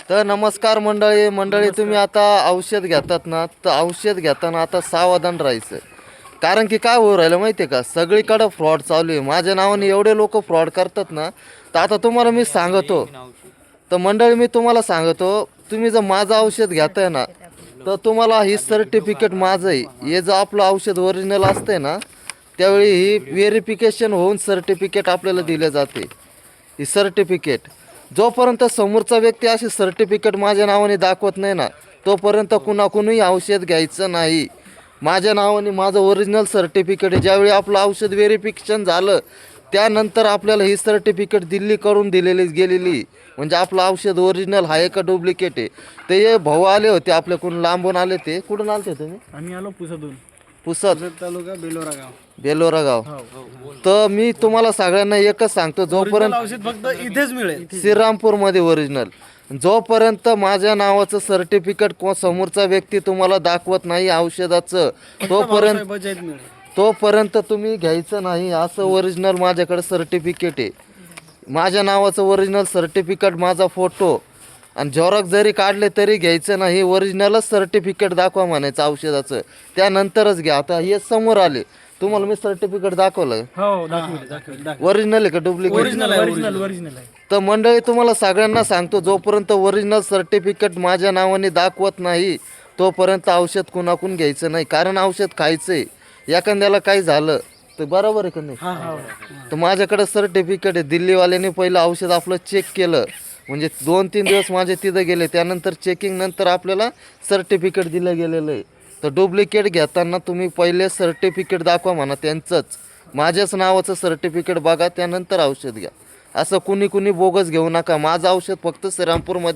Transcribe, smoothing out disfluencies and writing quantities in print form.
तर नमस्कार मंडळी तुम्ही आता औषध घेतात ना, तर औषध घेताना आता सावधान राहायचं. कारण की काय होऊ राहिलं माहिती आहे का, सगळीकडं फ्रॉड चालू आहे. माझ्या नावाने एवढे लोक फ्रॉड करतात ना, तर आता तुम्हाला मी सांगतो. तर मंडळी मी तुम्हाला सांगतो, तुम्ही जर माझं औषध घेताय ना, तर तुम्हाला ही सर्टिफिकेट माझं आहे. हे जर आपलं औषध ओरिजिनल असतंय ना, त्यावेळी ही व्हेरिफिकेशन होऊन सर्टिफिकेट आपल्याला दिले जाते. ही सर्टिफिकेट जोपर्यंत समोरचा व्यक्ती अशी सर्टिफिकेट माझ्या नावाने दाखवत नाही ना, तोपर्यंत कुणाकुणीही औषध घ्यायचं नाही. माझ्या नावाने माझं ओरिजिनल सर्टिफिकेट आहे. ज्यावेळी आपलं औषध व्हेरिफिकेशन झालं त्यानंतर आपल्याला ही सर्टिफिकेट दिल्ली करून दिलेली गेलेली, म्हणजे आपलं औषध ओरिजिनल आहे का डुप्लिकेट आहे. ते हे भाऊ आले होते आपल्याकडून, लांबून आले. ते कुठून आले तुम्ही? आम्ही आलो पुसातून. पुसद तालुका बेलोरा गाव. बेलोरा गाव. तर मी तुम्हाला सगळ्यांना एकच सांगतो, जोपर्यंत औषध फक्त इथेच मिळेल. श्रीरामपूरमध्ये ओरिजिनल, जोपर्यंत माझ्या नावाचं सर्टिफिकेट समोरचा व्यक्ती तुम्हाला दाखवत नाही औषधाचं, तोपर्यंत तुम्ही घ्यायचं नाही. असं ओरिजिनल माझ्याकडे सर्टिफिकेट आहे. माझ्या नावाचं ओरिजिनल सर्टिफिकेट, माझा फोटो आणि झेरॉक्स जरी काढले तरी घ्यायचं नाही. ओरिजिनलच सर्टिफिकेट दाखवा म्हणायचं औषधाचं, त्यानंतरच घ्या. आता हे समोर आले, तुम्हाला मी सर्टिफिकेट दाखवलं. हो, दाखवले. ओरिजिनल आहे का डुप्लिकेट? ओरिजिनल आहे. तर मंडळी तुम्हाला सगळ्यांना सांगतो, जोपर्यंत ओरिजिनल सर्टिफिकेट माझ्या नावाने दाखवत नाही तोपर्यंत औषध कुणाकून घ्यायचं नाही. कारण औषध खायचं आहे, एखाद्याला काही झालं तर बरोबर आहे का नाही. तर माझ्याकडे सर्टिफिकेट आहे. दिल्लीवाल्याने पहिलं औषध आपलं चेक केलं, म्हणजे 2-3 दिवस माझे तिथं गेले. त्यानंतर चेकिंग नंतर आपल्याला सर्टिफिकेट दिलं गेलेलं आहे. तर डुप्लिकेट घेताना तुम्ही पहिले सर्टिफिकेट दाखवा म्हणा त्यांचंच, माझ्याच नावाचं सर्टिफिकेट बघा, त्यानंतर औषध घ्या. असं कुणी बोगस घेऊ नका. माझं औषध फक्त श्रीरामपूरमध्ये